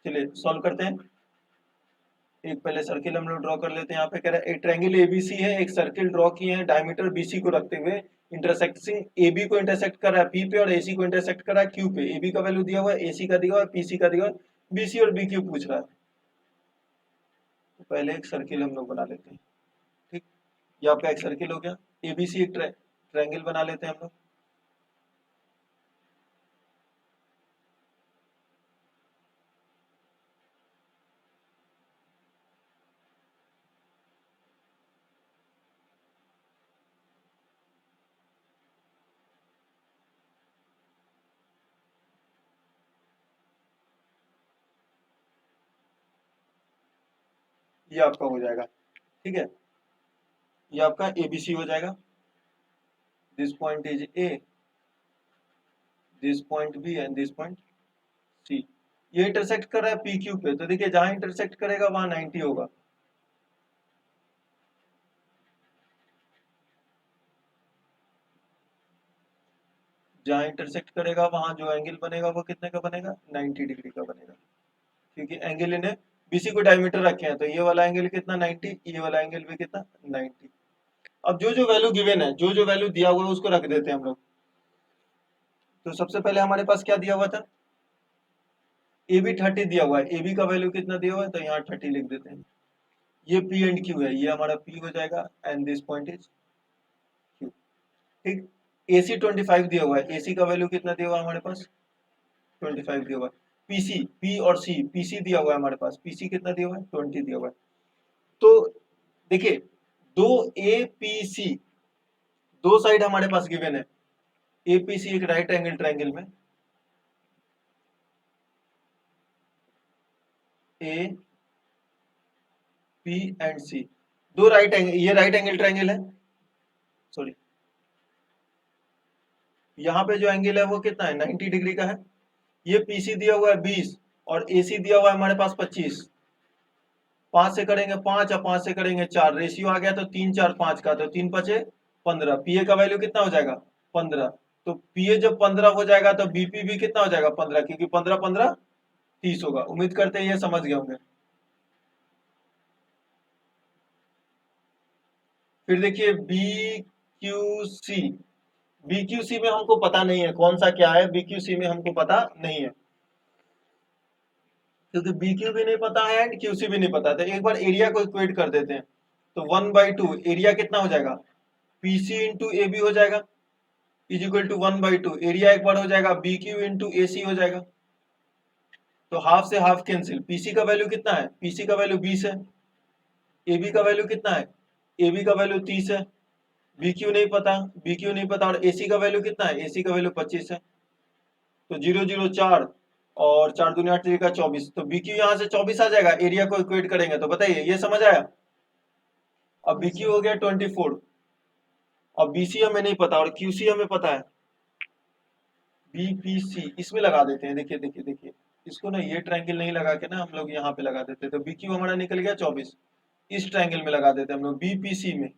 चलिए सॉल्व करते हैं। एक पहले सर्किल हम लोग ड्रॉ कर लेते हैं। यहाँ पे कह रहा है एक ट्रायंगल एबीसी है, एक सर्किल ड्रॉ किए हैं डायमीटर बीसी को रखते हुए, इंटरसेक्टिंग एबी को इंटरसेक्ट कर रहा है पी पे और एसी को इंटरसेक्ट कर रहा है क्यू पे। एबी का वैल्यू दिया हुआ है, एसी का दिया हुआ है, पीसी का दिया हुआ है, बीसी और बीक्यू पूछ रहा है। तो पहले एक सर्किल हम लोग बना लेते हैं। ठीक, ये आपका एक सर्किल हो गया। एबीसी एक ट्रायंगल बना लेते हैं हम लोग। ये आपका हो जाएगा। ठीक है, ये आपका एबीसी हो जाएगा। This point is A, this point B and this point C. ये इंटरसेक्ट कर रहा है पी क्यू पे, तो देखिए जहां इंटरसेक्ट करेगा वहां 90 होगा। जहां इंटरसेक्ट करेगा वहां जो एंगल बनेगा वो कितने का बनेगा, 90 डिग्री का बनेगा। क्योंकि एंगल इन्हें बीसी को डायमीटर रखे हैं, तो ये वाला एंगल कितना 90, ये वाला एंगल भी कितना 90। अब जो जो वैल्यू गिवन है, जो जो वैल्यू दिया हुआ है उसको रख देते हैं हम लोग। तो सबसे पहले हमारे पास क्या दिया हुआ था, ए बी 30 दिया हुआ है। ए बी का वैल्यू कितना दिया हुआ है, तो यहाँ 30 लिख देते हैं। ये पी एंड क्यू है, ये हमारा पी हो जाएगा and this point is Q. ठीक, एसी 25 दिया हुआ है। एसी का वैल्यू कितना दिया हुआ है हमारे पास, 25 दिया हुआ है। पीसी, पी और सी, पीसी दिया हुआ है हमारे पास, पीसी कितना दिया हुआ है, 20 दिया हुआ है। तो देखिए दो ए पी सी, दो साइड हमारे पास गिवन है। ए पी सी एक राइट एंगल ट्रायंगल में, ए पी एंड सी, दो राइट एंगल, ये राइट एंगल ट्रायंगल है। सॉरी, यहाँ पे जो एंगल है वो कितना है, 90 डिग्री का है। ये पीसी दिया हुआ है 20 और एसी दिया हुआ है हमारे पास 25। 5 से करेंगे 5 और 5 से करेंगे 4, रेशियो आ गया तो 3 4 5 का, तो 3 5 15। पीए का वैल्यू कितना हो जाएगा, 15। तो पीए जब 15 हो जाएगा तो बीपी भी कितना हो जाएगा, 15, क्योंकि 15 15 30 होगा। उम्मीद करते हैं ये समझ गए होंगे। फिर देखिए B Q C, B Q C में हमको पता नहीं है कौन सा क्या है, बी क्यू सी में हमको पता नहीं है, क्योंकि बी क्यू भी नहीं पता है एंड क्यू सी भी नहीं पता है। तो एक बार एरिया को इक्वेट कर देते हैं। तो 1/2 एरिया कितना हो जाएगा, पीसी इंटू ए बी हो जाएगा, इज इक्वल टू 1/2। एरिया एक बार हो जाएगा बी क्यू इंटू ए सी हो जाएगा। तो हाफ से हाफ कैंसिल। पीसी का वैल्यू कितना है, पीसी का वैल्यू 20 है। ए बी का वैल्यू कितना है, ए बी का वैल्यू 30 है। बी क्यू नहीं पता, बी क्यू नहीं पता, और एसी का वैल्यू कितना है, एसी का वैल्यू 25 है। तो 0 0 4 और 4 दूनी 8 का 24। तो बी क्यू यहाँ से 24 आ जाएगा। एरिया को इक्वेट करेंगे तो बताइए, ये समझ आया। अब बी क्यू हो गया 24, और बीसी हमें नहीं पता और क्यूसी हमें पता है, बीपीसी इसमें लगा देते हैं। देखिए देखिए देखिए, इसको ना ये ट्रायंगल नहीं लगा के ना हम लोग यहाँ पे लगा देते, तो बीक्यू हमारा निकल गया 24। इस ट्रायंगल में लगा देते हैं हम लोग बीपीसी में।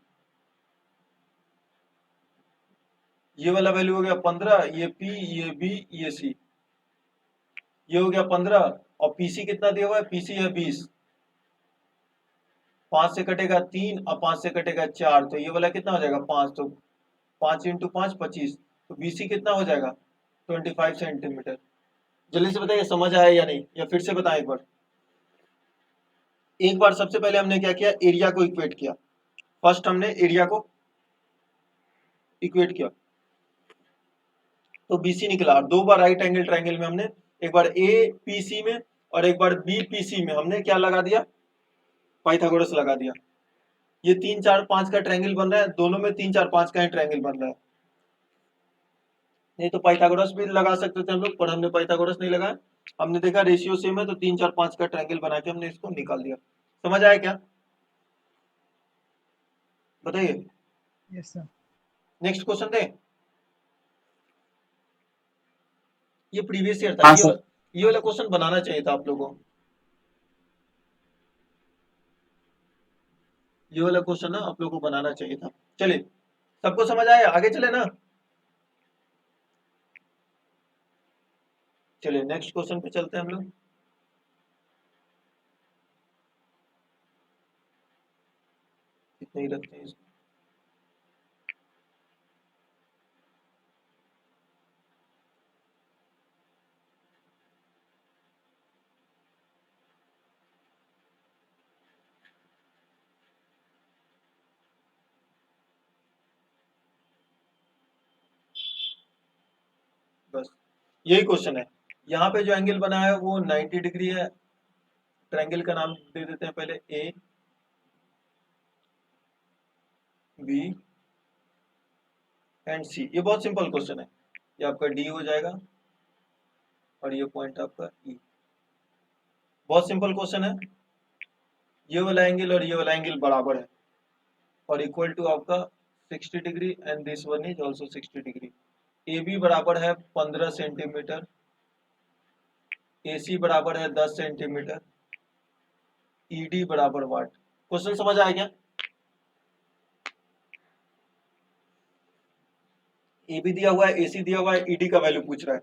ये वाला वैल्यू हो गया 15, ये पी, ये बी, ये सी, ये हो गया 15। और पीसी कितना दिया हुआ है, पीसी है 20। 5 से कटेगा 3 और 5 से कटेगा 4, तो ये वाला कितना हो जाएगा 5। तो 5 इंटू 5 25। तो बीसी कितना हो जाएगा 25 सेंटीमीटर। जल्दी से बताइए समझ आया या नहीं, या फिर से बताएं एक बार। एक बार सबसे पहले हमने क्या किया, एरिया को इक्वेट किया। फर्स्ट हमने एरिया को इक्वेट किया तो बीसी निकला। और दो बार राइट एंगल ट्रायंगल में हमने, एक बार ए पीसी में और एक बार बी पीसी में हमने क्या लगा दिया, पाइथागोरस लगा दिया। ये 3 4 5 का ट्रायंगल बन रहा है, दोनों में 3 4 5 का ही ट्रायंगल बन रहा है। नहीं तो पाइथागोरस भी लगा सकते थे हम लोग, पर हमने पाइथागोरस नहीं लगाया। हमने देखा रेशियो सेम है तो 3 4 5 का ट्रायंगल बना के हमने इसको निकाल दिया। समझ आया क्या, बताइए। Yes sir. नेक्स्ट क्वेश्चन दें। ये प्रीवियस ईयर था, हाँ सर। ये वाला क्वेश्चन बनाना चाहिए था आप लोगों को। ये वाला क्वेश्चन ना आप लोगों को बनाना चाहिए था। चलिए, सबको समझ आया, आगे चले ना। चलिए नेक्स्ट क्वेश्चन पे चलते हैं हम लोग। नहीं रखते हैं इसको। बस यही क्वेश्चन है। यहाँ पे जो एंगल बना है वो 90 डिग्री है। ट्रायंगल का नाम दे देते हैं पहले ए बी एंड सी। ये बहुत सिंपल क्वेश्चन है। ये आपका डी हो जाएगा और ये पॉइंट आपका ई। बहुत सिंपल क्वेश्चन है। ये वाला एंगल और ये वाला एंगल बराबर है और इक्वल टू आपका 60 degree and this one is also 60 degree. A B बराबर है 15 सेंटीमीटर, ए सी बराबर है 10 सेंटीमीटर, ई डी बराबर वाट। क्वेश्चन समझ आया क्या? ए बी दिया हुआ है, ए सी दिया हुआ है, ई डी का वैल्यू पूछ रहा है।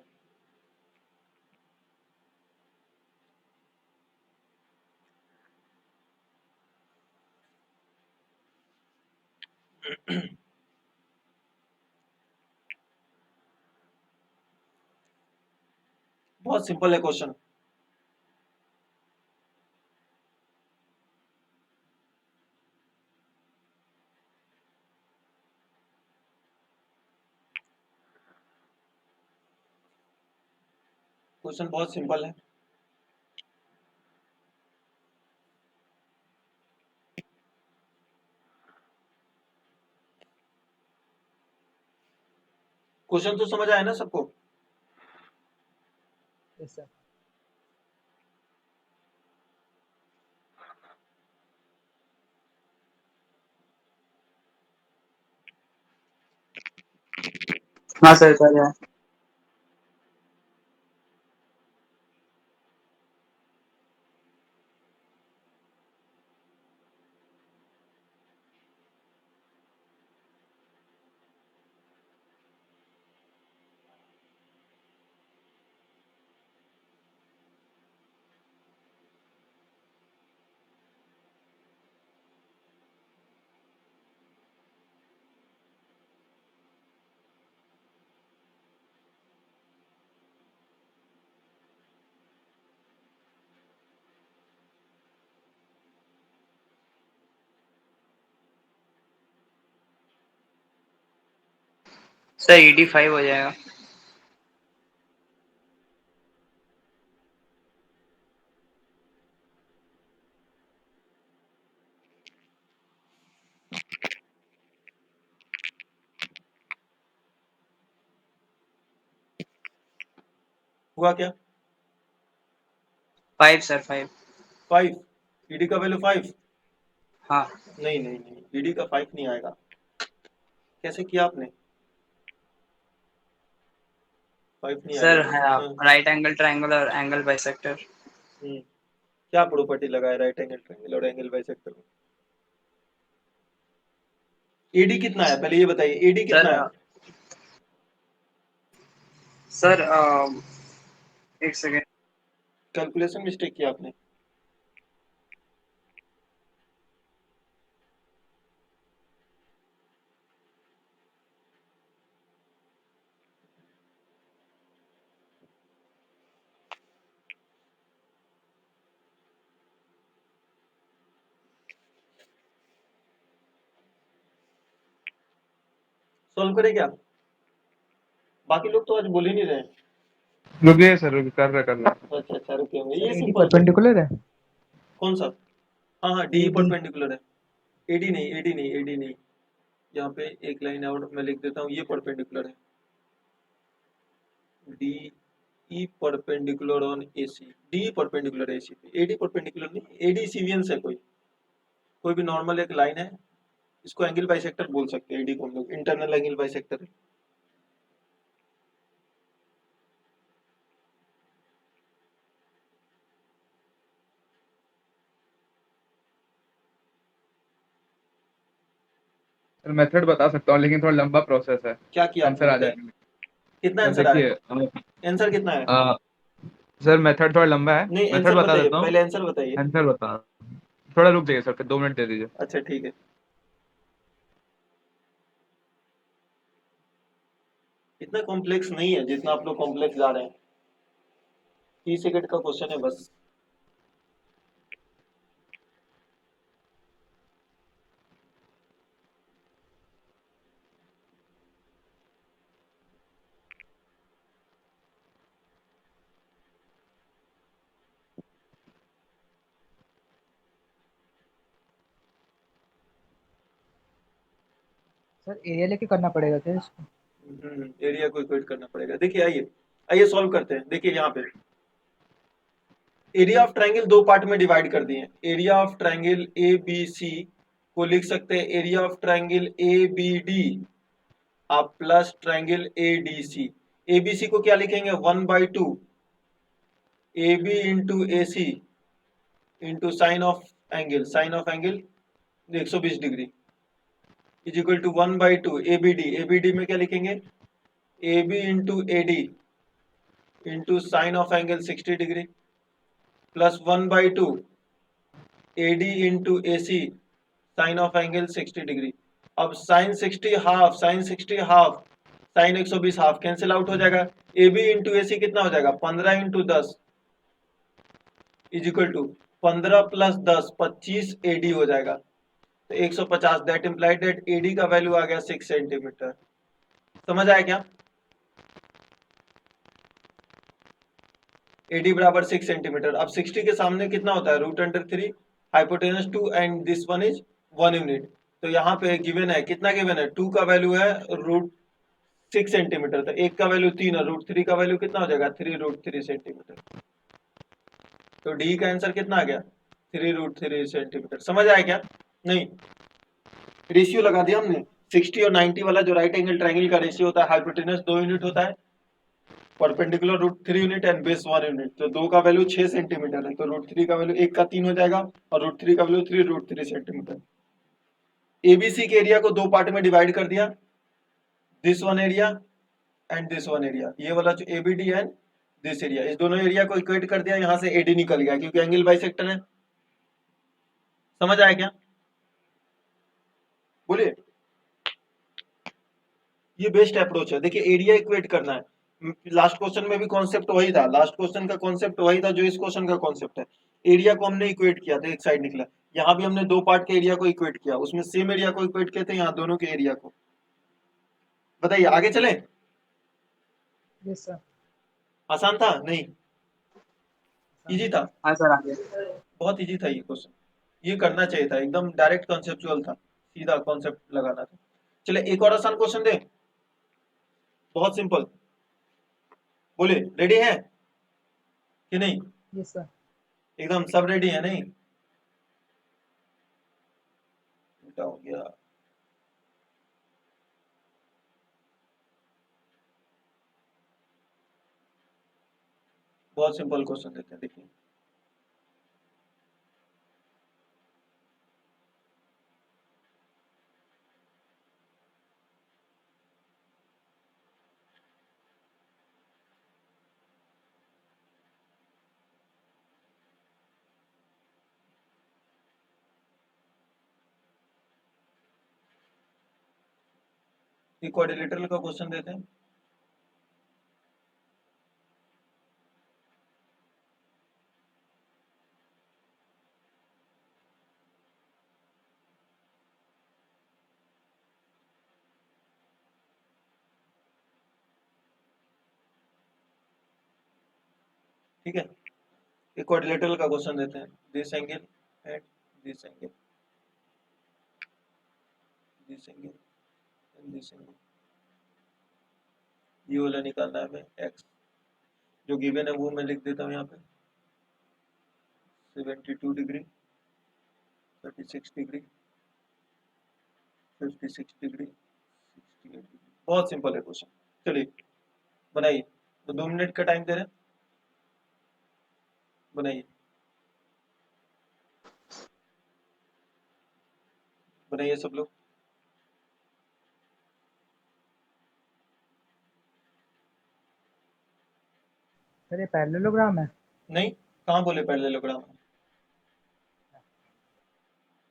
बहुत सिंपल है क्वेश्चन। क्वेश्चन बहुत सिंपल है। क्वेश्चन तो समझ आया ना सबको? Yes sir. हाँ सर सर है। सर ED 5 हो जाएगा। हुआ क्या? 5 सर 5। 5। ईडी का वैल्यू 5? हाँ नहीं नहीं नहीं, ईडी का 5 नहीं आएगा। कैसे किया आपने? 5 नहीं सर आएगा। है हाँ। राइट एंगल ट्रायंगल और एंगल बाइसेक्टर। क्या प्रॉपर्टी लगाया राइट एंगल ट्रायंगल और एंगल बाइसेक्टर में? एडी कितना है पहले ये बताइए, एडी कितना सर है? सर एक सेकेंड। कैलकुलेशन मिस्टेक किया आपने। सॉल्व करें क्या? बाकी लोग तो आज बोल ही नहीं रहे हैं। रुकिए सर, रुकिए, कर रहे। अच्छा अच्छा, रुके होंगे। सर ये एडी सिंपल परपेंडिकुलर है। कौन सा? हाँ हाँ, डी एडी परपेंडिकुलर है। एडी नहीं, एडी नहीं, एडी नहीं। यहाँ पे एक लाइन और मैं लिख देता हूँ, ये परपेंडिकुलर है। D E perpendicular on AC. D perpendicular है एसी पे, एडी परपेंडिकुलर नहीं। एडी सीवियंस है कोई कोई भी नॉर्मल एक लाइन है। इसको एंगल बाइसेक्टर बोल सकते हैं। एडी को हम लोग इंटरनल एंगल बाइसेक्टर है। सर मेथड बता सकता हूँ लेकिन थोड़ा लंबा प्रोसेस है। क्या किया आपने आंसर आ बताइए? जाएगा। कितना सर आंसर देखिए आया? आंसर कितना है? सर मेथड थोड़ा लंबा है, नहीं, मेथड आंसर बता बताइए, देता हूँ। पहले आंसर बताइए। आंसर बता, थोड़ा रुक जाइए सर, 2 मिनट दे दीजिए। अच्छा ठीक है। इतना कॉम्प्लेक्स नहीं है जितना आप लोग कॉम्प्लेक्स जा रहे हैं। 30 सेकंड का क्वेश्चन है बस। सर एरिया लेके करना पड़ेगा क्या इसको? एरिया को इक्वेट करना पड़ेगा। देखिए आइए आइए सॉल्व करते हैं। देखिए यहाँ पे एरिया ऑफ ट्रायंगल दो पार्ट में डिवाइड कर दिए। Area of triangle A B C को लिख सकते हैं area of triangle A B D आप plus triangle A D C. A B C को क्या लिखेंगे 1/2 A B into A C into sine of angle 120 degree is equal to 1/2 ABD में क्या लिखेंगे A B into A D into sine of angle 60 degree plus 1/2 A D into A C sine of angle 60 degree. अब sine 60 half sine 120 half cancel out हो जाएगा। ए B into A सी कितना हो जाएगा 15 into 10 is equal to 15 plus 10 25 A D हो जाएगा। तो 150 that implied that A D का वैल्यू आ गया 6 सेंटीमीटर। समझ आया क्या? एडी बराबर 6 सेंटीमीटर। अब 60 के सामने कितना होता है √3 hypotenuse 2 and this one is 1 unit. तो यहाँ पे गिवन है कितना गिवन है 2 का वैल्यू है √6 सेंटीमीटर। तो 1 का वैल्यू 3 और √3 का वैल्यू कितना हो जाएगा 3√3 सेंटीमीटर। तो डी का आंसर कितना आ गया 3√3 सेंटीमीटर। समझ आया क्या? नहीं रेशियो लगा दिया हमने 60 और 90 वाला जो राइट एंगल ट्रायंगल का रेशियो होता है हाइपोटेनस 2 यूनिट होता है perpendicular √3 unit and base 1 unit. तो 2 का वैल्यू 6 सेंटीमीटर है तो √3 का वैल्यू 1 का 3 हो जाएगा और √3 का वैल्यू 3√3 सेंटीमीटर। एबीसी के एरिया को दो पार्ट में डिवाइड कर दिया this one area and this one area. ये वाला जो एबीडी एंड दिस एरिया इस दोनों एरिया को इक्वेट कर दिया। यहां से एडी निकल गया क्योंकि एंगल बाइसेक्टर है। समझ आया क्या? बोलिए। ये बेस्ट अप्रोच है। देखिए एरिया इक्वेट करना है। लास्ट क्वेश्चन में भी कॉन्सेप्ट वही था। लास्ट क्वेश्चन का कॉन्सेप्ट वही था जो इस क्वेश्चन का कॉन्सेप्ट है। एरिया को हमने इक्वेट किया था एक साइड निकला। यहाँ भी हमने दो पार्ट के एरिया को इक्वेट किया उसमें सेम एरिया को इक्वेट किए थे यहाँ दोनों के एरिया को। बताइए आगे चले। Yes sir. आसान था नहीं इजी था? हाँ सर आगे। बहुत इजी था ये क्वेश्चन। ये करना चाहिए था एकदम डायरेक्ट कॉन्सेप्चुअल था सीधा कॉन्सेप्ट लगाना था। चले एक और आसान क्वेश्चन दे बहुत सिंपल। बोले रेडी है कि नहीं? Yes sir. एकदम सब रेडी है नहीं? उल्टा हो गया। बहुत सिंपल क्वेश्चन देते हैं देखिए। क्वाड्रिलेटरल का क्वेश्चन देते हैं। ठीक है क्वाड्रिलेटरल का क्वेश्चन देते हैं। This angle and this angle this angle and this angle ये वाला निकालना है हमें एक्स जो गिवन है वो मैं लिख देता हूँ यहाँ पे 72 डिग्री 36 डिग्री 56 डिग्री 68 डिग्री। बहुत सिंपल है क्वेश्चन। चलिए बनाइए। तो 2 मिनट का टाइम दे रहे हैं बनाइए बनाइए सब लोग। सर ये पैरेललोग्राम है? नहीं कहाँ बोले पैरेललोग्राम है?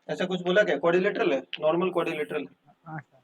ऐसा कुछ बोला क्या? क्वाड्रिलेटरल है नॉर्मल क्वाड्रिलेटरल है। हाँ सर।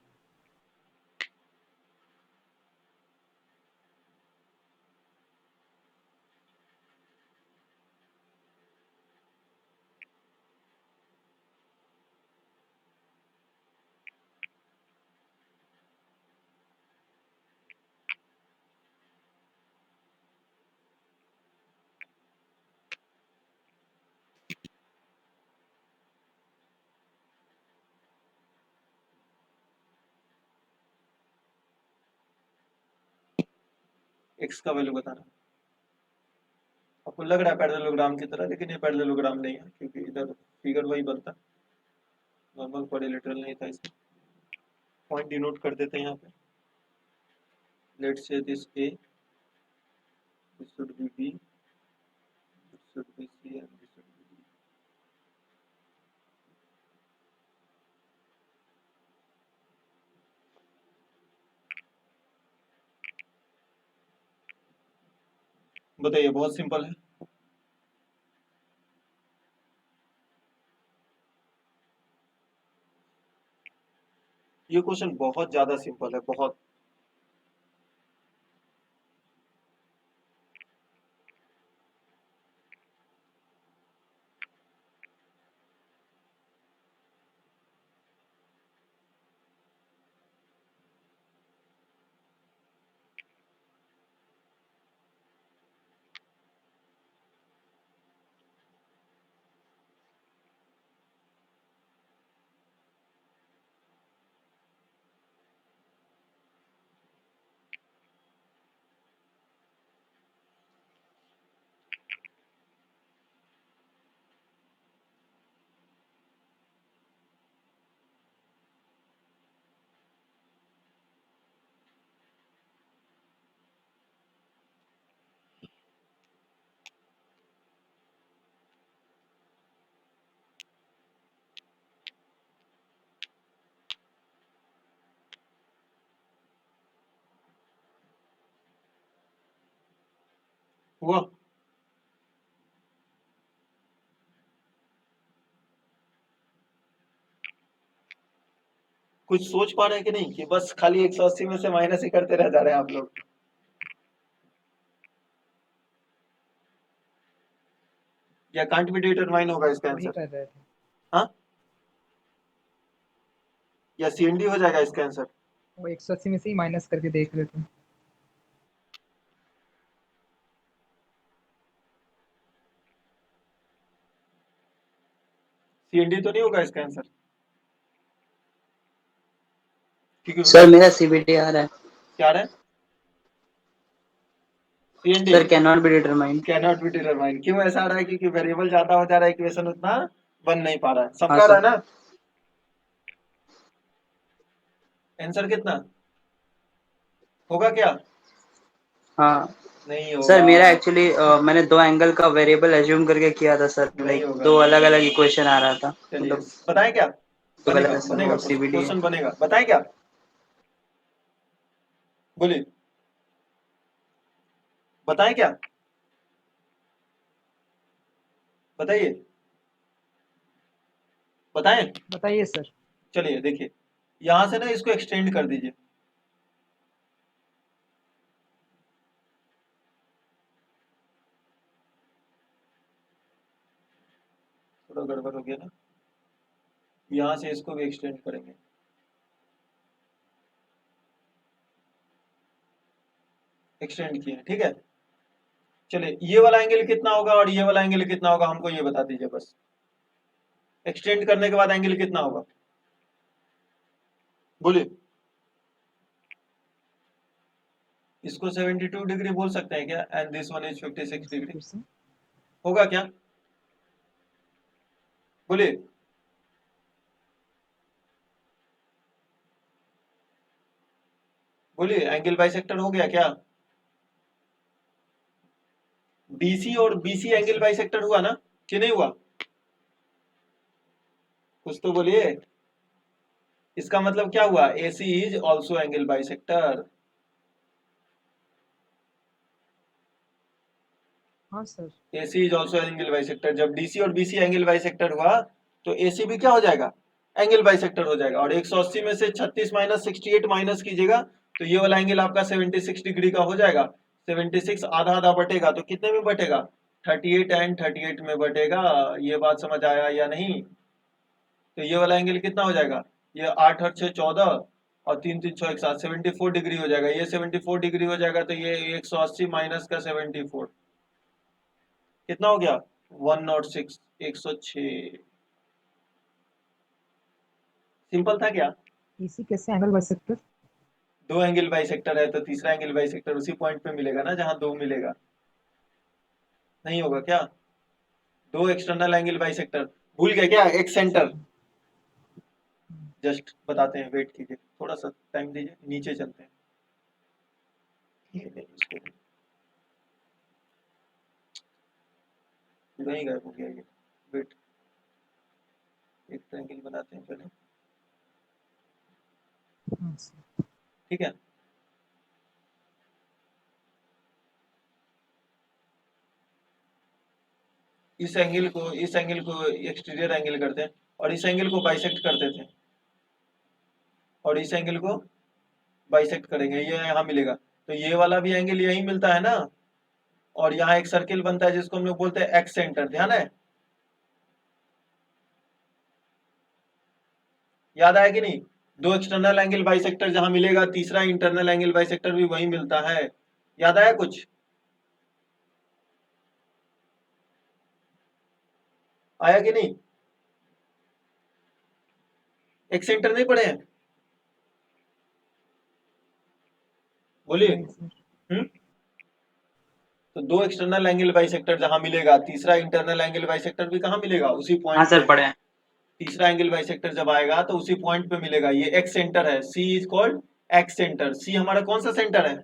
एक्स का वैल्यू बताना। आपको लग रहा है पैरेललोग्राम की तरह, लेकिन ये पैरेललोग्राम नहीं है क्योंकि इधर फिगर वही बनता, नॉर्मल क्वाड्रिलेटरल नहीं था इसमें। पॉइंट डिनोट कर देते हैं यहाँ पे। Let's say this A, this should be B, this should be C and this should be D. बताइए, बहुत सिंपल है। ये क्वेश्चन बहुत ज्यादा सिंपल है, बहुत। हुआ? कुछ सोच पा रहे हैं कि नहीं, कि बस खाली 180 में से माइनस ही करते रह जा रहे हैं आप लोग? या कांट बी डिटरमाइन होगा इसका वही आंसर? कर रहे थे। हाँ, या सीएनडी हो जाएगा इसका आंसर? वो 180 में से ही माइनस करके देख रहे थे। सीएनडी तो नहीं होगा इसका आंसर? क्योंकि सर मेरा सीबीटी आ रहा है। क्या रहा है? C&D sir can not be determined. Can not be determine. क्यों ऐसा आ रहा है? क्योंकि वेरिएबल ज्यादा हो जा रहा है, इक्वेशन उतना बन नहीं पा रहा है। सबका हाँ रहा है सर। ना? आंसर कितना होगा? क्या हाँ नहीं होगा? सर मेरा एक्चुअली मैंने दो एंगल का वेरिएबल एज्यूम करके किया था सर, नहीं लाइक होगा, दो नहीं अलग होगा। अलग इक्वेशन आ रहा था, चलिए मतलब बताएं क्या? तो गलत बनेगा, है सर, बनेगा, वो सीबीटी है। क्वेश्चन बनेगा। बताएं क्या? बोलिए, बताएं क्या? बताइए, बताएं। बताइए सर। चलिए देखिए, यहां से ना इसको एक्सटेंड कर दीजिए। थोड़ा गड़बड़ हो गया ना, यहां से इसको भी एक्सटेंड करेंगे। एक्सटेंड किए, ठीक है। चलिए, ये वाला एंगल कितना होगा और ये वाला एंगल कितना होगा, हमको ये बता दीजिए बस। एक्सटेंड करने के बाद एंगल कितना होगा? बोलिए। इसको 72 डिग्री बोल सकते हैं क्या? And this one is 56 degree. फिर से होगा क्या? बोलिए। बोलिए, एंगल बाइसेक्टर हो गया क्या? बीसी और बीसी एंगल बाइसेक्टर हुआ ना, कि नहीं हुआ? कुछ तो बोलिए। इसका मतलब क्या हुआ? AC is also angle bisector. हाँ sir. AC is also angle bisector. जब DC और BC एंगल बाइसेक्टर हुआ तो AC भी क्या हो जाएगा? एंगल बाइसेक्टर हो जाएगा। और 180 में से 36 माइनस 68 माइनस कीजिएगा तो ये वाला एंगल आपका 76 डिग्री का हो जाएगा। 76 आधा आधा बटेगा तो कितने में बटेगा? 38 एंड 38 में बटेगा। ये बात समझ आया या नहीं? तो ये वाला एंगल कितना हो जाएगा? ये 8 और 6 14 और 3 3 6 एक साथ 74 डिग्री हो जाएगा। ये 74 डिग्री हो जाएगा तो ये 180 माइनस का 74 कितना हो गया? 106, 106। सिंपल था क्या? इसी कैसे एंगल बाइसेक्टर? दो एंगल बाइसेक्टर है तो तीसरा एंगल बाइसेक्टर उसी पॉइंट पे मिलेगा ना जहां दो मिलेगा, नहीं होगा क्या? दो एक्सटर्नल एंगल बाइसेक्टर, भूल गए क्या एक सेंटर? जस्ट बताते हैं, वेट कीजिए थोड़ा सा टाइम दीजिए, नीचे चलते हैं। ये नहीं, इसको पूरा ही गायब हो गया ये, वेट, एक ट्रायंगल बनाते हैं पहले, हाँ सर। ठीक है। इस एंगल को एक्सटीरियर एंगल करते हैं और इस एंगल को बाइसेक्ट कर देते हैं और इस एंगल को बाइसेक्ट करेंगे, ये यहाँ मिलेगा, तो ये वाला भी एंगल यही मिलता है ना, और यहाँ एक सर्किल बनता है जिसको हम लोग बोलते हैं एक्स सेंटर, ध्यान है? याद आया कि नहीं? दो एक्सटर्नल एंगल बाइसेक्टर जहां मिलेगा, तीसरा इंटरनल एंगल बाइसेक्टर भी वही मिलता है, याद आया कुछ? आया कि नहीं? एक सेंटर नहीं पढ़े हैं? बोलिए। नहीं सर। हम्म, तो दो एक्सटर्नल एंगल बाइसेक्टर जहां मिलेगा, तीसरा इंटरनल एंगल बाइसेक्टर भी कहां मिलेगा? उसी हाँ पॉइंट सर पे। पढ़े हैं। तीसरा एंगल बाइसेक्टर जब आएगा तो उसी पॉइंट पे मिलेगा, ये एक्स सेंटर है, C is called excentre. C हमारा कौन सा सेंटर है?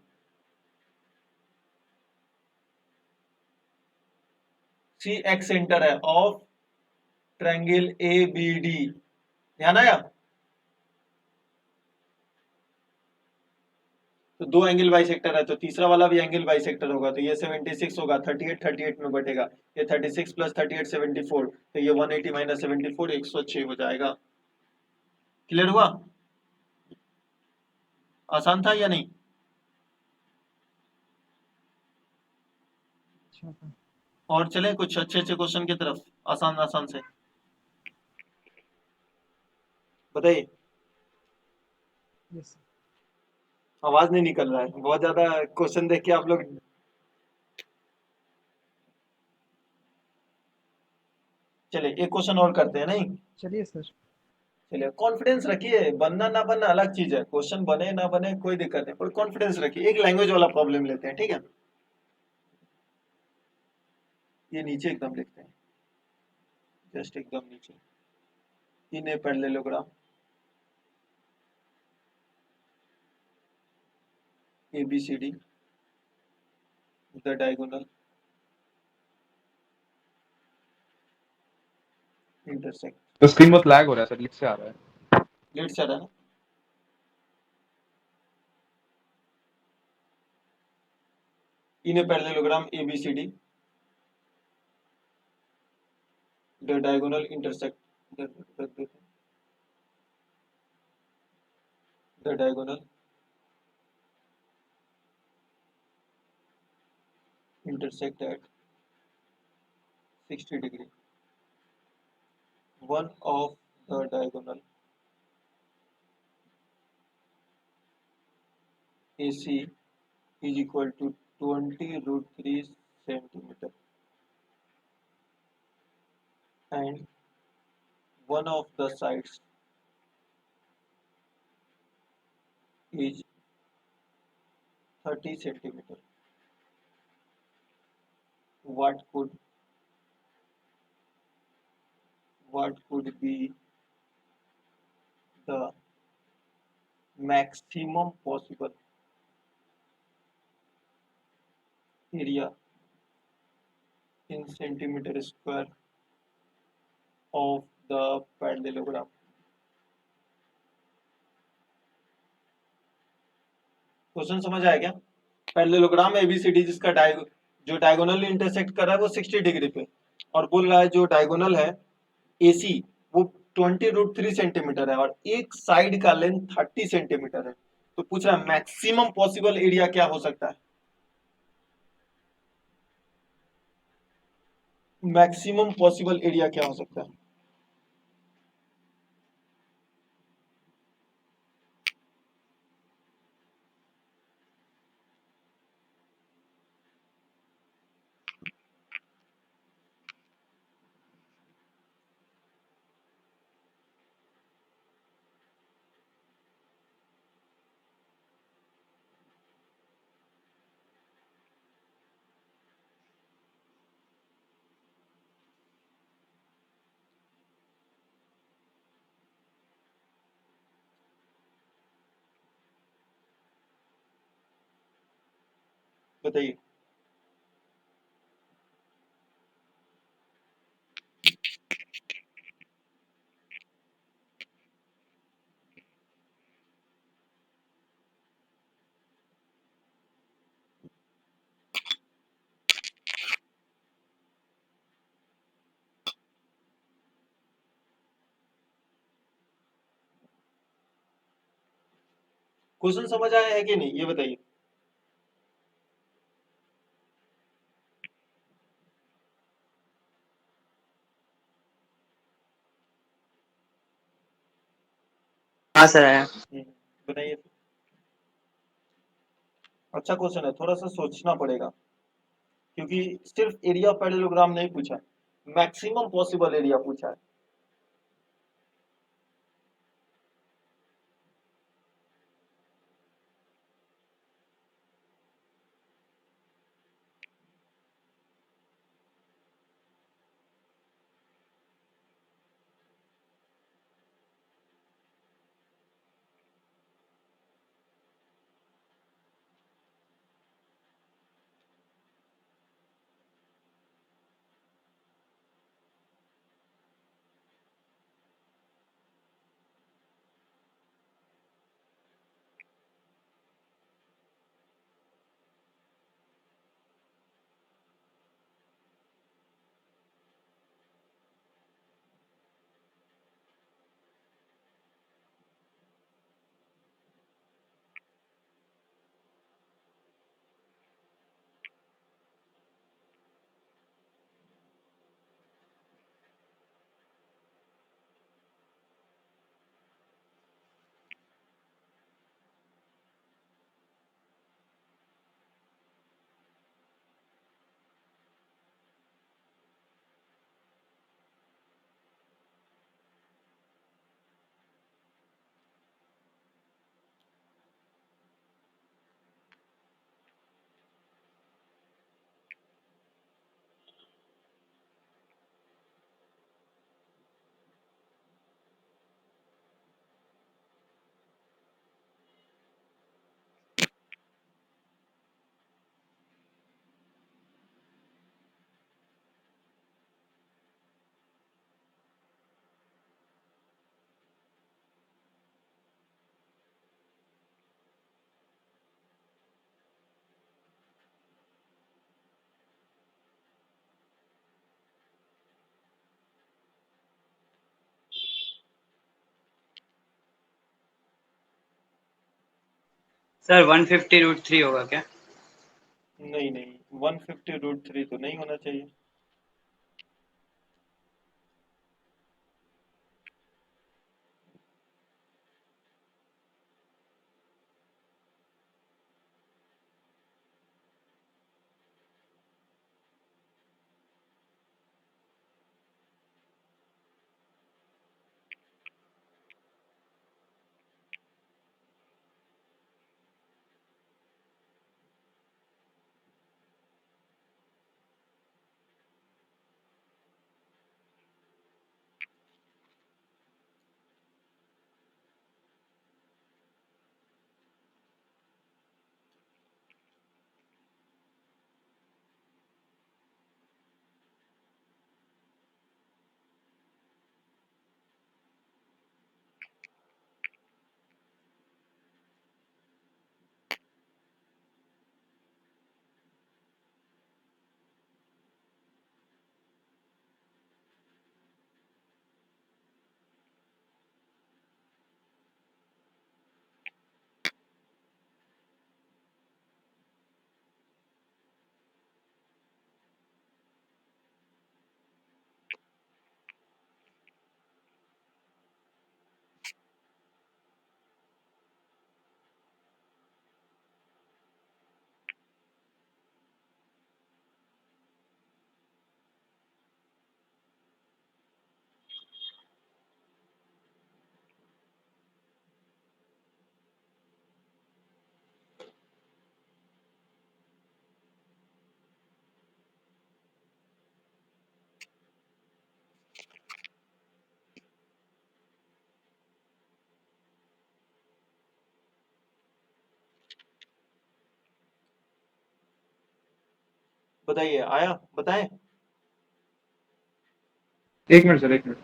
सी एक्स सेंटर है of triangle A B D, ध्यान आया? तो दो एंगल बाइसेक्टर है तो तीसरा वाला भी एंगल बाइसेक्टर होगा, तो ये 76 होगा, 38 में बटेगा, ये 36 प्लस 38 74, तो ये 180 माइनस 74 106 हो जाएगा। क्लियर हुआ? आसान था या नहीं? अच्छा था। और चले कुछ अच्छे अच्छे क्वेश्चन की तरफ, आसान आसान से बताइए। Yes sir. आवाज नहीं निकल रहा है, बहुत ज्यादा क्वेश्चन देख के आप लोग। चलिए एक क्वेश्चन और करते हैं, नहीं? चलिए सर। चलिए कॉन्फिडेंस रखिए, बनना ना बनना अलग चीज है, क्वेश्चन बने ना बने कोई दिक्कत नहीं, पर कॉन्फिडेंस रखिए। एक लैंग्वेज वाला प्रॉब्लम लेते हैं, ठीक है? ये नीचे एकदम लिखते हैं, जस्ट एकदम नीचे, in a parallelogram ABCD, the diagonal intersect, तो स्क्रीन बहुत लैग हो रहा है सर, लिख से आ रहा है। लेट से रहा है in a parallelogram ABCD, the diagonal intersect, the diagonal intersect at 60 degree. One of the diagonal AC is equal to 20 root 3 centimeter, and one of the sides is 30 centimeter. What could be the maximum possible area in centimeter square of the parallelogram? Question समझ आया क्या? Parallelogram ABCD जिसका जो diagonal intersect कर रहा है वो 60 degree पे, और बोल रहा है जो डायगोनल है एसी वो 20 √3 सेंटीमीटर है और एक साइड का लेंथ 30 सेंटीमीटर है, तो पूछ रहा है मैक्सिमम पॉसिबल एरिया क्या हो सकता है? मैक्सिमम पॉसिबल एरिया क्या हो सकता है? बताइए। क्वेश्चन समझ आया है कि नहीं, ये बताइए। हाँ सर आया। बनाइए। अच्छा क्वेश्चन है, थोड़ा सा सोचना पड़ेगा, क्योंकि सिर्फ एरिया ऑफ पैरेललोग्राम नहीं पूछा, मैक्सिमम पॉसिबल एरिया पूछा है। सर 150√3 होगा क्या? नहीं नहीं, 150√3 तो नहीं होना चाहिए। बताइए, आया? बताएं। एक मिनट सर, एक मिनट।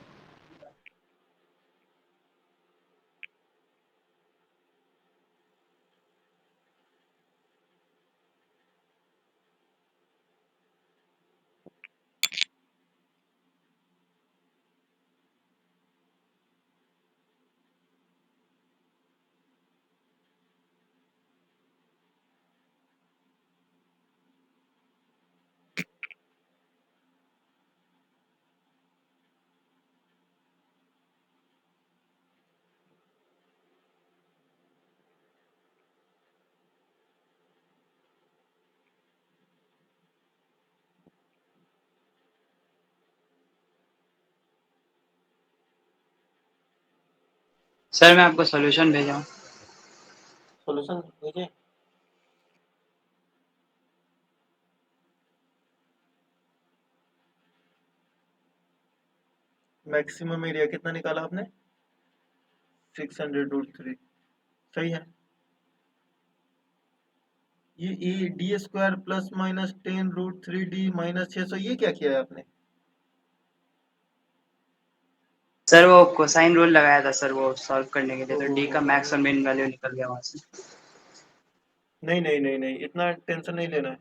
सर मैं आपको सॉल्यूशन भेजा हूँ। सॉल्यूशन देखिए। मैक्सिमम एरिया कितना निकाला आपने? 600√3। सही है। ये d² plus minus 10√3d minus 600, ये क्या किया है आपने? सर वो कोसाइन रूल लगाया था सर, वो सॉल्व करने के लिए, तो डी का मैक्स और ओहो, मिन वैल्यू निकल गया वहां से। नहीं नहीं नहीं नहीं, इतना टेंशन नहीं लेना है।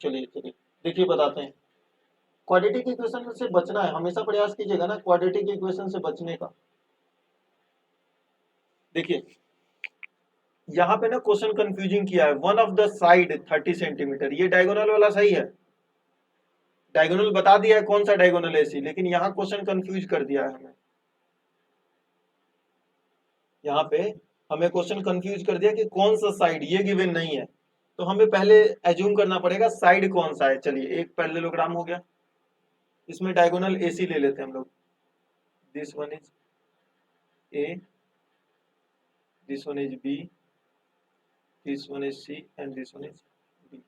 चलिए चलिए, देखिए बताते हैं। क्वाड्रेटिक इक्वेशन से बचना है, हमेशा प्रयास कीजिएगा ना क्वाड्रेटिक इक्वेशन से बचने का। देखिए यहाँ पे ना क्वेश्चन कंफ्यूजिंग किया है। One of the side 30 centimetre, ये डायगोनल वाला सही है, डायगोनल बता दिया है कौन सा डायगोनल है इसी, लेकिन यहाँ क्वेश्चन कंफ्यूज कर दिया है हमें। यहाँ पे हमें क्वेश्चन कंफ्यूज कर दिया कि कौन सा साइड, ये गिवन नहीं है, तो हमें पहले एज्यूम करना पड़ेगा साइड कौन सा है। चलिए एक पैरेललोग्राम हो गया, इसमें डायगोनल AC ले लेते हैं हम लोग। This one is A, this one is B, this one is C and this one is D.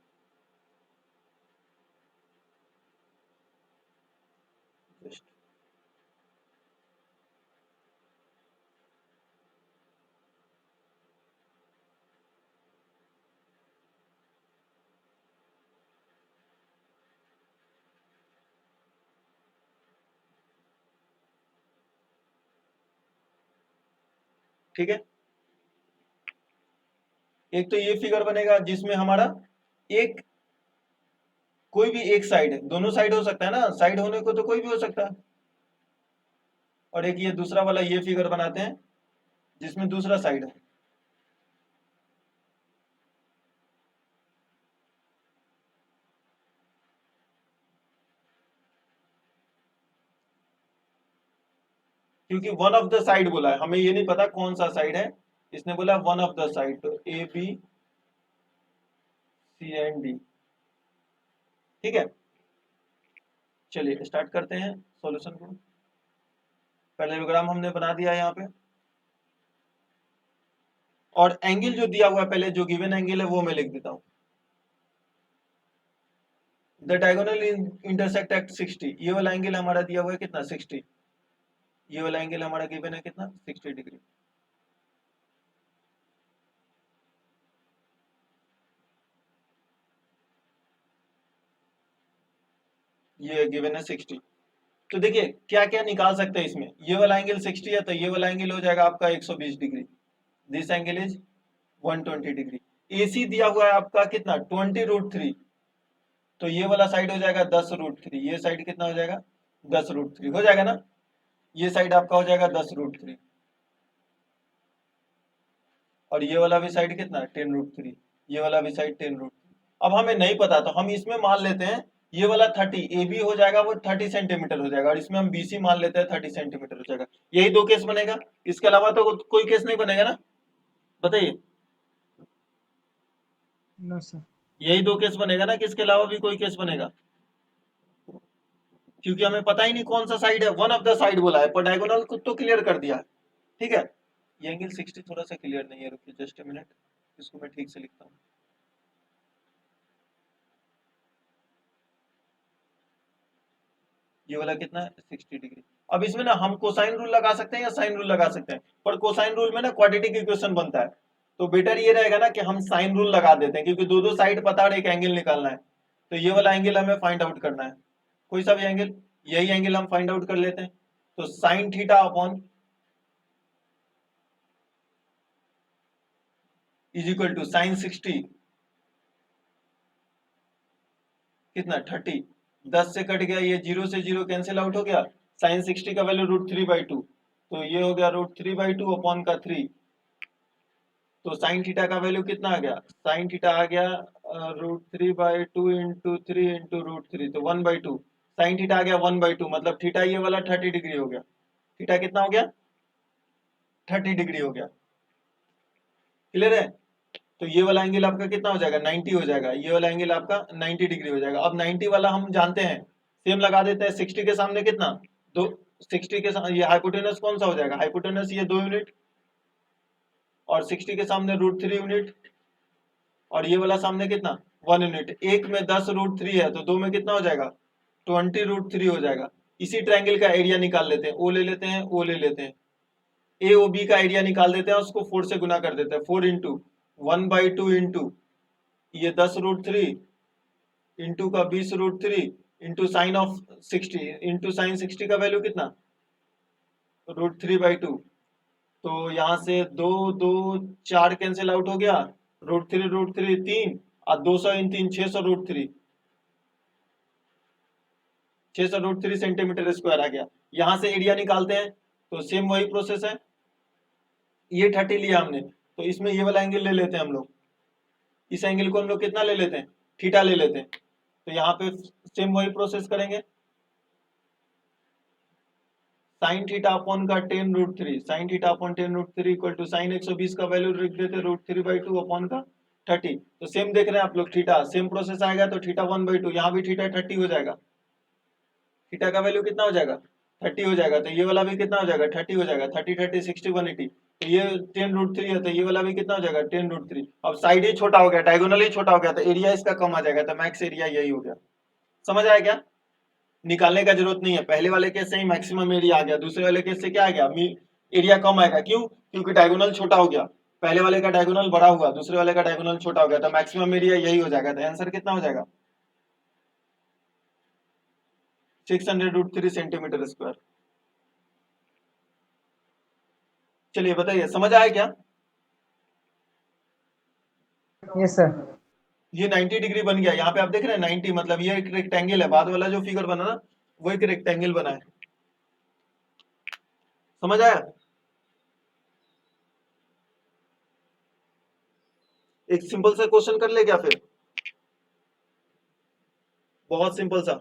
Just ठीक है। एक तो ये फिगर बनेगा जिसमें हमारा एक, कोई भी एक साइड है, दोनों साइड हो सकता है ना, साइड होने को तो कोई भी हो सकता है। और एक ये दूसरा वाला ये फिगर बनाते हैं जिसमें दूसरा साइड है। क्योंकि वन ऑफ द साइड बोला है, हमें ये नहीं पता कौन सा साइड है, इसने बोला वन ऑफ द साइड, तो A B C and D। ठीक है, चलिए स्टार्ट करते हैं सॉल्यूशन को। पैरेललोग्राम हमने बना दिया है यहाँ पे, और एंगल जो दिया हुआ है पहले, जो गिवन एंगल है वो मैं लिख देता हूँ। द डायगोनल इंटरसेक्ट एट 60, ये वाला एंगल हमारा दिया हुआ है कितना, 60। ये वाला एंगल हमारा गिवन है कितना, 60 डिग्री। ये गिवन है 60। तो देखिए क्या क्या निकाल सकते हैं इसमें, ये वाला एंगल 60 है तो ये वाला एंगल हो जाएगा आपका 120 degree. This angle is 120 degree. AC दिया हुआ है आपका कितना, 20√3, तो ये वाला साइड हो जाएगा 10√3, ये साइड कितना हो जाएगा, 10√3 हो जाएगा ना, ये साइड आपका हो जाएगा 10√3, और ये वाला भी साइड कितना, 10√3, ये वाला भी साइड 10√3। अब हमें नहीं पता तो हम इसमें मान लेते हैं ये वाला 30, AB हो जाएगा वो 30 सेंटीमीटर हो जाएगा, और इसमें हम BC मान लेते हैं 30 सेंटीमीटर हो जाएगा। यही दो केस बनेगा, इसके अलावा तो कोई केस नहीं बनेगा ना, बताइए। No, sir. यही दो केस बनेगा ना, कि इसके अलावा भी कोई केस बनेगा? क्योंकि हमें पता ही नहीं कौन सा साइड है, वन ऑफ द साइड बोला है, पर डायगोनल को तो क्लियर कर दिया है। ठीक है, ये एंगल 60 थोड़ा सा क्लियर नहीं है, रुकिए जस्ट अ मिनट, इसको मैं ठीक से लिखता हूँ। ये वाला कितना है 60 डिग्री। अब इसमें ना हम कोसाइन रूल लगा सकते हैं या साइन रूल लगा सकते हैं, पर कोसाइन रूल में ना क्वाड्रेटिक इक्वेशन बनता है, तो बेटर ये रहेगा ना कि हम साइन रूल लगा देते हैं, क्योंकि दो दो साइड पता और एक एंगल निकालना है, तो ये वाला एंगल हमें फाइंड आउट करना है, कोई सा भी एंगल, यही एंगल हम फाइंड आउट कर लेते हैं। तो sine theta upon is equal to sine 60 कितना 30, 10 से कट गया, ये 0 से 0 कैंसिल आउट हो गया, साइन 60 का वैल्यू √3/2, तो ये हो गया √3/2 अपॉन का 3, तो साइन थीटा का वैल्यू कितना आ गया, साइन थीटा आ गया √3/2 इंटू 3 इंटू √3, तो 1/2, साइन थीटा आ गया 1/2, मतलब थीटा ये वाला 30 डिग्री हो गया, थीटा कितना हो गया 30 डिग्री हो गया, क्लियर है। तो ये वाला एंगल आपका कितना हो जाएगा 90 हो जाएगा, ये वाला एंगल आपका 90 डिग्री हो जाएगा। अब 90 वाला हम जानते हैं, सेम लगा देते हैं, 60 के सामने कितना दो, 60 के सामने ये हाइपोटेनस कौन सा हो जाएगा, हाइपोटेनस ये 2 यूनिट, और 60 के सामने √3 यूनिट, और ये वाला सामने कितना 1 यूनिट, एक में 10 √3 है, तो दो में कितना हो जाएगा 20 √3 हो जाएगा। इसी ट्रायंगल का एरिया निकाल लेते हैं, ओ ले लेते हैं, ओ ले लेते हैं, ए ओ बी का एरिया निकाल देते हैं, उसको 4 से गुना कर देते हैं, 4 इंटू 1/2 इंटू ये 10 √3 इंटू का 20 √3 into sine of 60 into sine 60 का वैल्यू कितना √3/2, तो यहाँ से 2 2 4 कैंसिल आउट हो गया, √3 3 और 200 इन 3 600 √3 सेंटीमीटर स्क्वायर आ गया। यहाँ से एरिया निकालते हैं, तो सेम वही प्रोसेस है, ये 30 लिया हमने, तो इसमें ये वाला एंगल ले लेते हैं हम लोग, इस एंगल को हम लोग कितना ले लेते हैं थीटा ले लेते हैं, तो यहाँ पे सेम वही प्रोसेस करेंगे, साइन थीटा अपॉन का 10 √3, sine theta upon 10 √3 equal to sine 120 का वैल्यू लिख देते √3/2 अपॉन का 30, तो सेम देख रहे हैं आप लोग, थीटा सेम प्रोसेस आएगा, तो थीटा 1/2, यहाँ भी थीटा 30 हो जाएगा, थीटा का वैल्यू कितना हो जाएगा 30 हो जाएगा, तो ये वाला भी कितना हो जाएगा 30 हो जाएगा, 30 30 60 180, तो ये 10 √3 है, तो ये वाला भी कितना हो जाएगा 10 √3। अब साइड ही छोटा हो गया, डायगोनल ही छोटा हो गया, तो एरिया इसका कम आ जाएगा, तो मैक्स एरिया यही हो गया। समझ आया क्या, निकालने का जरूरत नहीं है, पहले वाले केस से ही मैक्सिमम एरिया आ गया, दूसरे वाले केस से क्या आ गया एरिया कम आएगा, क्यों, क्योंकि डायगोनल छोटा हो गया, पहले वाले का डायगोनल बड़ा हुआ, दूसरे वाले का डायगोनल छोटा हो गया, तो मैक्सिमम एरिया यही हो जाएगा, तो आंसर कितना हो जाएगा 600 √3 सेंटीमीटर स्क्वायर। चलिए बताइए समझ आया क्या, यस सर। ये 90 डिग्री बन गया, यहाँ पे आप देख रहे हैं 90, मतलब ये एक रेक्टेंगल है, बाद वाला जो फिगर बना ना वो एक रेक्टेंगल बना है, समझ आया। एक सिंपल सा क्वेश्चन कर ले क्या फिर, बहुत सिंपल सा,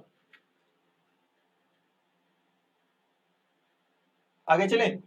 आगे चलें।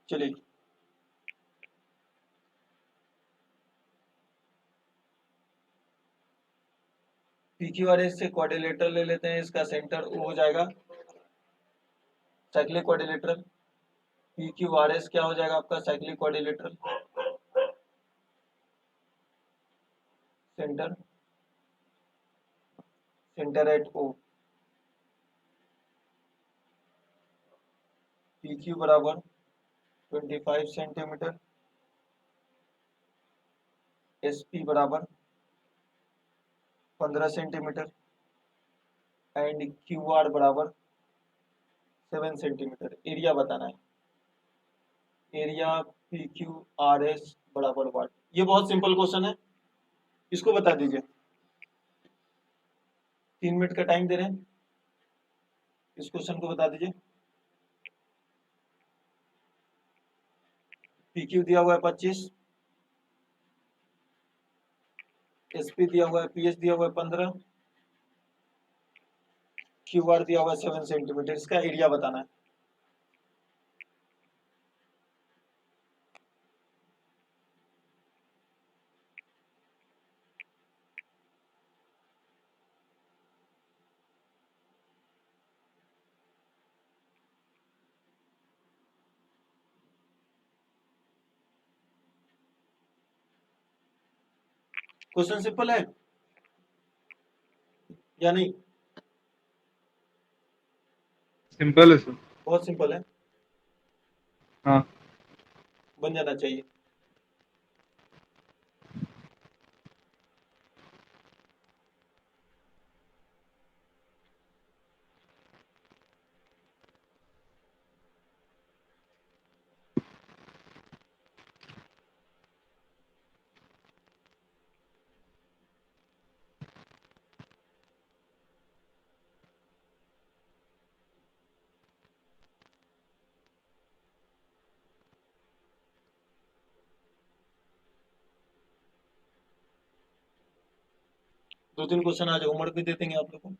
चलिए PQRS से क्वाड्रिलेटरल ले लेते हैं, इसका सेंटर O हो जाएगा, साइक्लिक क्वाड्रिलेटरल, PQRS क्या हो जाएगा आपका cyclic quadrilateral, centre centre at O, PQ बराबर 25 सेंटीमीटर, SP बराबर 15 सेंटीमीटर, एंड QR बराबर 7 सेंटीमीटर। एरिया बताना है। Area P Q R S बराबर वाट। ये बहुत सिंपल क्वेश्चन है, इसको बता दीजिए। 3 मिनट का टाइम दे रहे हैं, इस क्वेश्चन को बता दीजिए। पी क्यू दिया हुआ है 25, एसपी दिया हुआ है, पीएच दिया हुआ है 15, क्यू आर दिया हुआ है 7 सेंटीमीटर। इसका एरिया बताना है। क्वेश्चन सिंपल है या नहीं? सिंपल है सर। बहुत सिंपल है, हाँ बन जाना चाहिए। दो तीन क्वेश्चन आज होमवर्क भी दे देंगे आप लोग को।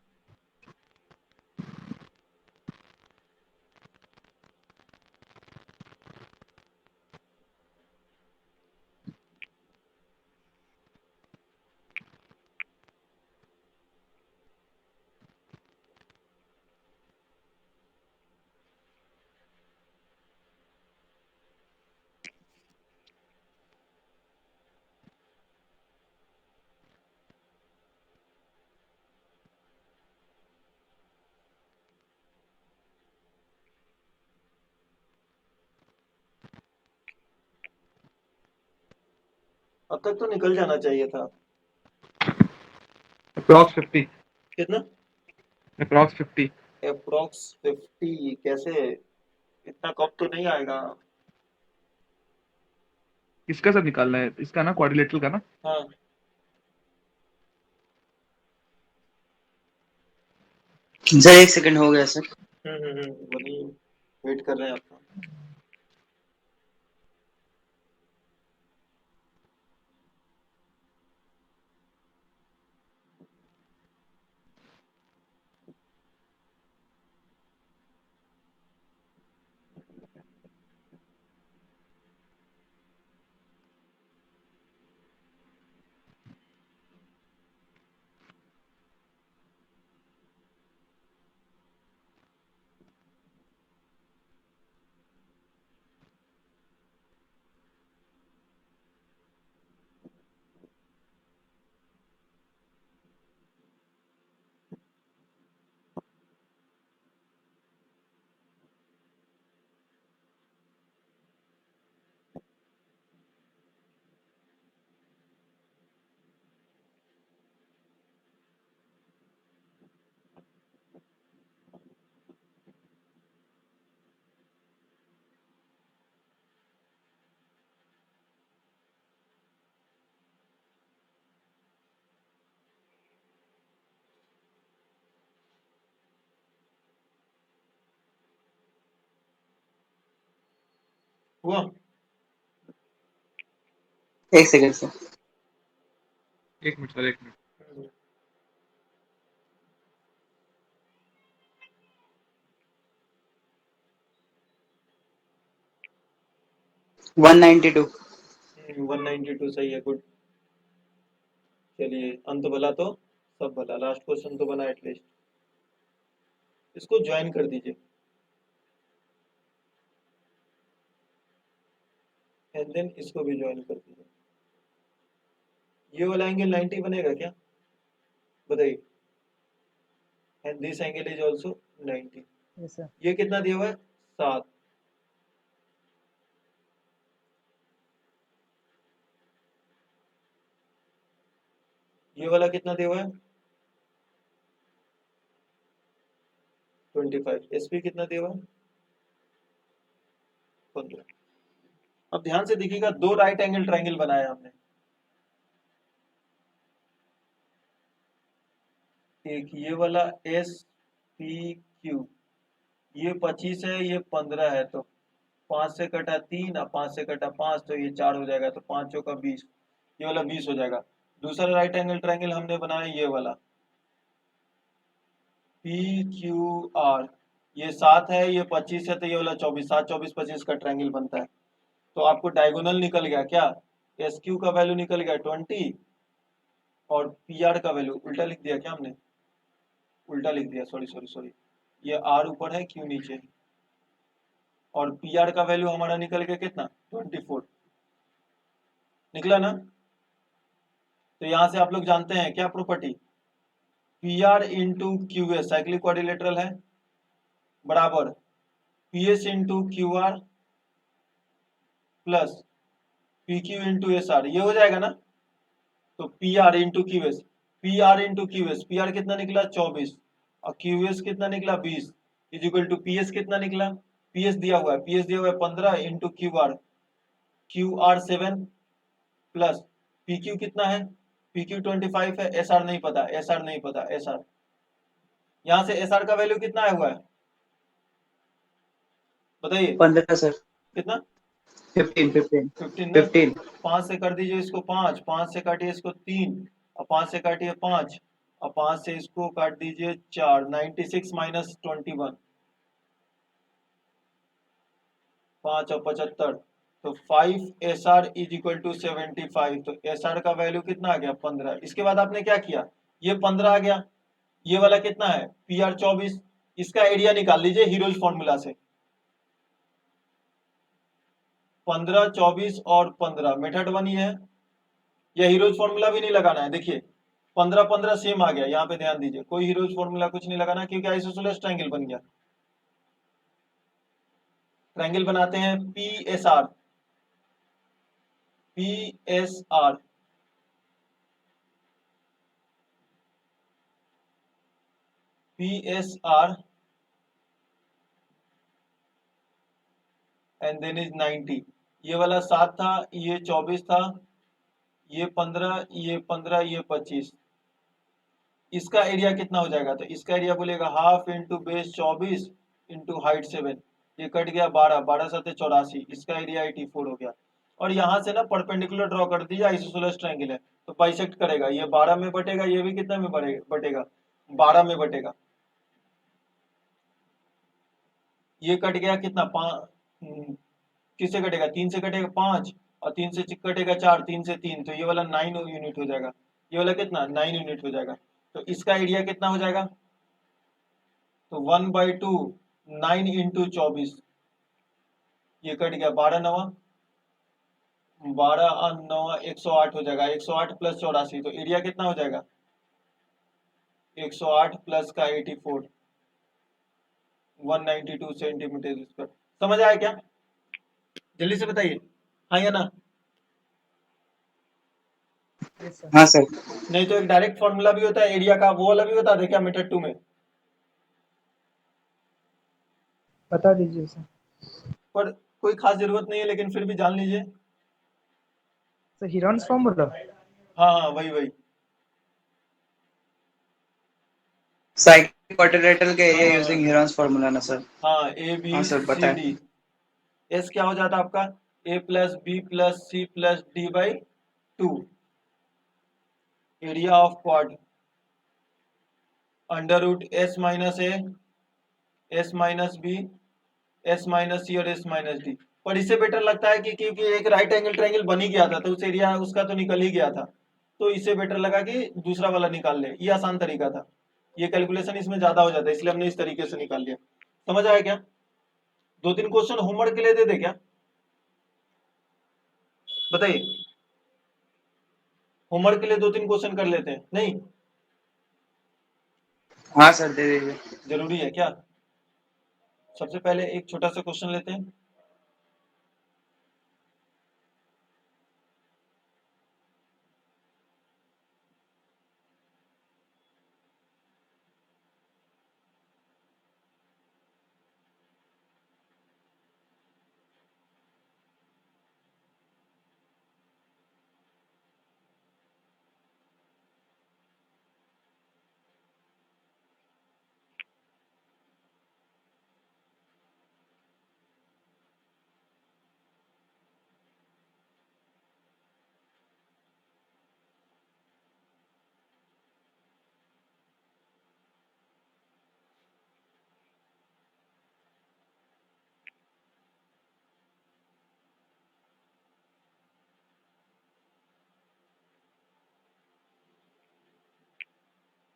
अब तक तो निकल जाना चाहिए था। अप्रॉक्स 50। कितना? अप्रॉक्स 50। अप्रोक्स 50? कैसे, इतना कब तो नहीं आएगा। किसका सर निकालना है? इसका ना, क्वाड्रिलेटरल का ना। हाँ। सर 1 सेकंड हो गया सर। वही वेट कर रहे हैं आपका। हुआ? 1 second sir. 1 minute sir, 1 minute. 192। 192 सही है, गुड। चलिए, अंत भला तो सब भला। लास्ट क्वेश्चन तो बना एटलीस्ट। इसको ज्वाइन कर दीजिए एंड देन इसको भी ज्वाइन कर दीजिए। ये वाला एंगल 90 बनेगा क्या, बताइए? And this angle is also 90। Yes, sir. ये कितना दिया हुआ है? 7। ये वाला कितना दिया हुआ है? 25, एसपी कितना दिया हुआ है 15। अब ध्यान से देखिएगा, दो राइट एंगल ट्रायंगल बनाया हमने, एक ये वाला एस पी क्यू, ये 25 है, ये 15 है, तो 5 से कटा 3 और 5 से कटा 5, तो ये 4 हो जाएगा, तो 5 चौका 20, ये वाला 20 हो जाएगा। दूसरा राइट एंगल ट्रायंगल हमने बनाया ये वाला पी क्यू आर, ये 7 है, ये 25 है, तो ये वाला 24, 7 24 25 का ट्रायंगल बनता है। तो आपको डायगोनल निकल गया क्या, एस क्यू का वैल्यू निकल गया 20 और पी आर का वैल्यू उल्टा लिख दिया क्या हमने, उल्टा लिख दिया, सॉरी सॉरी सॉरी, ये आर ऊपर है क्यू नीचे, और पी आर का वैल्यू हमारा निकल गया कितना 24 निकला ना। तो यहां से आप लोग जानते हैं क्या property, P R into Q S cyclic quadrilateral है, बराबर P S into Q R plus P Q into S R, ये हो जाएगा ना। तो P R into Q S, P R into Q S, P R कितना निकला 24 और क्यू एस कितना निकला 20, is equal to P S कितना निकला, पी एस दिया हुआ है, पी एस दिया हुआ है 15 into Q are 7 plus P Q कितना है, पी क्यू 25 है, एस आर नहीं पता, एस आर नहीं पता, एस आर यहां से एस आर का वैल्यू कितना आया हुआ है बताइए 15 सर, कितना 15 15 ना। 15 5 से कर दीजिए इसको 5, 5 से काटिए इसको 3 और 5 से काटिए 5 और 5 से इसको काट दीजिए 4, 96 माइनस 21, 5 और 75, तो 5 S R is equal to 75, तो एस आर का वैल्यू कितना आ गया 15। इसके बाद आपने क्या किया, ये 15 आ गया, ये वाला कितना है पी आर 24, इसका एरिया निकाल लीजिए हीरोज फॉर्मूला से, 15 24 और 15 मेथड 1 ही है, या हीरोज फॉर्मूला भी नहीं लगाना है। देखिए 15 15 सेम आ गया, यहाँ पे ध्यान दीजिए, कोई हीरोज फॉर्मूला कुछ नहीं लगाना क्योंकि आइसोसेलेस ट्रायंगल बन गया। ट्रायंगल बनाते हैं P S R, P S R, P S R and then is 90, ये वाला 7 था, ये 24 था, ये 15, ये 15, ये 25, इसका एरिया कितना हो जाएगा, तो इसका एरिया बोलेगा half into base 24 into height 7, ये कट गया 12, 12 7 84, इसका एरिया 84 हो गया। और यहाँ से ना परपेंडिकुलर ड्रॉ कर दीजिए, आइसोसेलेस ट्रायंगल है तो बाइसेक्ट करेगा, ये 12 में बटेगा, ये भी कितना में बटेगा 12 में बटेगा, ये कट गया कितना किससे कटेगा 3 से कटेगा 5 और 3 से कटेगा 4, 3 से 3, तो ये वाला 9 यूनिट हो जाएगा, ये वाला कितना 9 यूनिट हो जाएगा। तो इसका एरिया कितना हो जाएगा, तो 1/2 9 इंटू 24, ये कट गया 12 नवा 12 और 9 108 हो जाएगा, 108 प्लस 84, तो एरिया कितना हो जाएगा 108 प्लस का 84, 192 सेंटीमीटर स्क्वायर। समझ आया क्या, जल्दी से बताइए हाँ या ना। Yes, sir. हाँ सर, नहीं तो एक डायरेक्ट फॉर्मूला भी होता है एरिया का, वो वाला भी बता दे क्या मेथड 2 में, बता दीजिए सर। पर कोई खास जरूरत नहीं है लेकिन फिर भी जान लीजिए। Sir Heron's formula. हाँ हाँ वही वही, साइक्लिक क्वाड्रिलेटरल के एरिया हाँ यूजिंग हेरॉन्स फार्मूला ना सर। हाँ ए बी हाँ सर, पता सी है। डी, एस क्या हो जाता है आपका A plus B plus C plus D by 2, area of quad under root S minus A, S minus B, S minus C और एस माइनस डी। पर इससे बेटर लगता है कि क्योंकि एक राइट एंगल ट्रायंगल बन ही गया था तो उस एरिया उसका तो निकल ही गया था, तो इससे बेटर लगा कि दूसरा वाला निकाल ले, ये आसान तरीका था, ये कैलकुलेशन इसमें ज्यादा हो जाता है इसलिए हमने इस तरीके से निकाल लिया। समझ आया क्या, 2 3 क्वेश्चन होमवर्क के लिए दे दे क्या बताइए, होमवर्क के लिए 2 3 क्वेश्चन कर लेते हैं नहीं, हाँ सर, दे दीजिए। जरूरी है क्या। सबसे पहले एक छोटा सा क्वेश्चन लेते हैं,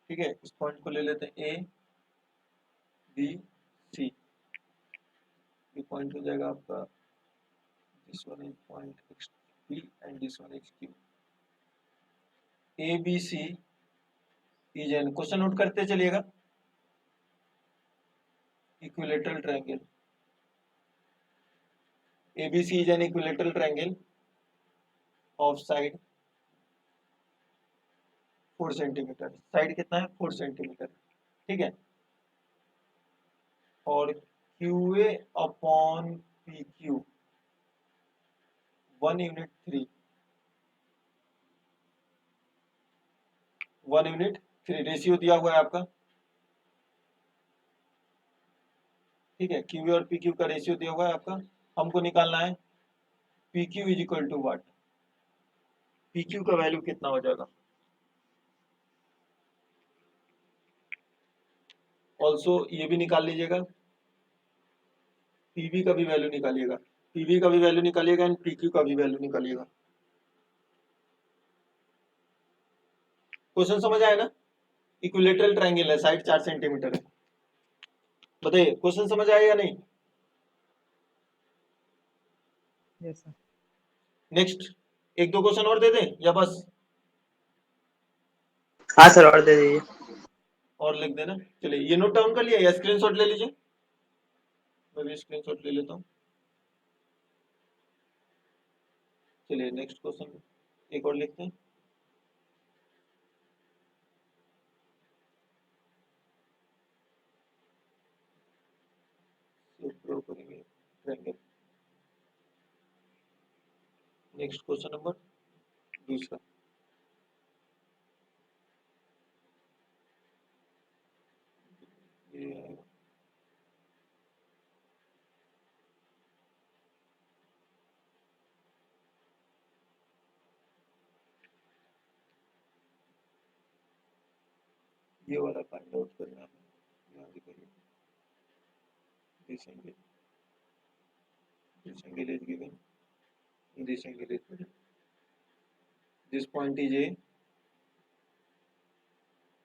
ठीक है, इस पॉइंट को ले लेते हैं ए बी सी, ये पॉइंट हो जाएगा आपका, this one is point X B and this one is Q. A B C is an, question नोट करते चलिएगा, equilateral triangle. ABC is an equilateral triangle of side 4 centimetre, side कितना है 4 सेंटीमीटर, ठीक है। और QA upon PQ 1 unit 3, 1 unit 3 ratio दिया हुआ है आपका, ठीक है। QA और PQ का रेशियो दिया हुआ है आपका, हमको निकालना है PQ is equal to what, PQ का वैल्यू कितना हो जाएगा। ऑल्सो ये भी निकाल लीजिएगा, PV का भी वैल्यू निकालिएगा, PV का भी वैल्यू निकालिएगा एंड PQ का भी वैल्यू निकालिएगा। क्वेश्चन समझ आया ना, इक्विलेटरल ट्रायंगल है, साइड 4 सेंटीमीटर है, बताइए क्वेश्चन समझ आया या नहीं। Yes, sir. नेक्स्ट, एक दो क्वेश्चन और दे दें या बस, हाँ सर और दे दीजिए। और लिख देना। चलिए ये नोट डाउन कर लिया या स्क्रीनशॉट ले लीजिए, मैं भी स्क्रीनशॉट ले लेता हूँ। चलिए नेक्स्ट क्वेश्चन एक और लिखते हैं। ड्रॉ करेंगे ट्रायंगल। नेक्स्ट क्वेश्चन नंबर दूसरा, ये आएगा ये वाला, फाइंड आउट करना है, यहाँ पे करिए। this angle is given, this angle is given, this point is A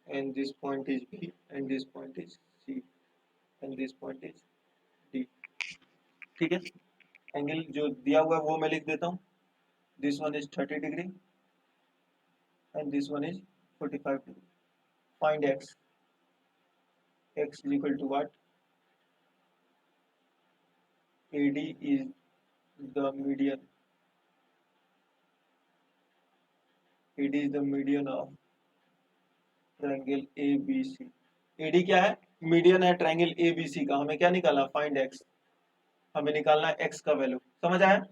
and this point is B and this point is C and this point is D, ठीक है। एंगल जो दिया हुआ है वो मैं लिख देता हूँ, this one is 30 degree and this one is 45 degree। Find x, x is equal to what, AD is the median, AD is the median of triangle ABC। AD क्या है, मीडियन है ट्रायंगल ABC का, हमें क्या निकालना, find x, हमें निकालना है x का वैल्यू, समझ आया।